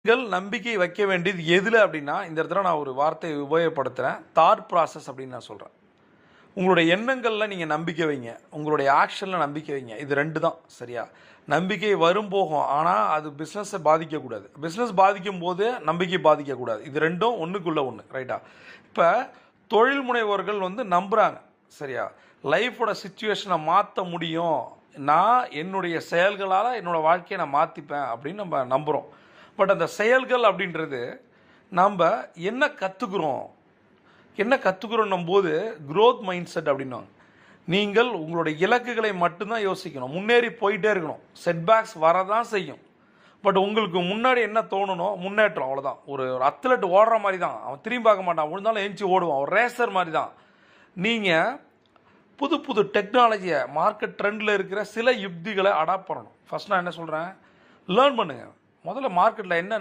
நீங்கள் நம்பிக்கை வைக்க வேண்டியது எதில் அப்படின்னா, இந்த இடத்துல நான் ஒரு வார்த்தையை உபயோகப்படுத்துகிறேன். தாட் ப்ராசஸ் அப்படின்னு நான் சொல்கிறேன். உங்களுடைய எண்ணங்களில் நீங்கள் நம்பிக்கை வைங்க. உங்களுடைய ஆக்ஷனில் நம்பிக்கை வைங்க. இது 2 தான் சரியா? நம்பிக்கை வரும் போகும். ஆனால் அது பிஸ்னஸை பாதிக்கக்கூடாது. பிஸ்னஸ் பாதிக்கும் போது நம்பிக்கை பாதிக்கக்கூடாது. இது 2ம் ஒன்றுக்குள்ள ஒன்று ரைட்டா? இப்போ தொழில் முனைவோர்கள் நம்புகிறாங்க சரியா? லைஃபோட சிச்சுவேஷனை மாற்ற முடியும். நான் என்னுடைய செயல்களால் என்னோடய வாழ்க்கையை நான் மாற்றிப்பேன் அப்படின்னு நம்ம நம்புகிறோம். பட் அந்த செயல்கள் அப்படின்றது நம்ம என்ன கற்றுக்குறோன்னும் போது க்ரோத் மைண்ட் செட் அப்படின்வாங்க. நீங்கள் உங்களுடைய இலக்குகளை மட்டும்தான் யோசிக்கணும். முன்னேறி போயிட்டே இருக்கணும். செட்பேக்ஸ் வரதான் செய்யும். பட் உங்களுக்கு முன்னாடி என்ன தோணணும்? முன்னேற்றம், அவ்வளோதான். ஒரு அத்லெட் ஓடுற மாதிரி தான். அவன் திரும்பி பார்க்க மாட்டான். விழுந்தாலும் எழுந்துச்சி ஓடுவான். ஒரு ரேசர் மாதிரி தான். நீங்கள் புது புது டெக்னாலஜியை, மார்க்கெட் ட்ரெண்டில் இருக்கிற சில யுக்திகளை அடாப்ட் பண்ணணும். ஃபஸ்ட் நான் என்ன சொல்கிறேன்? லேர்ன் பண்ணுங்கள். முதல்ல மார்க்கெட்டில் என்ன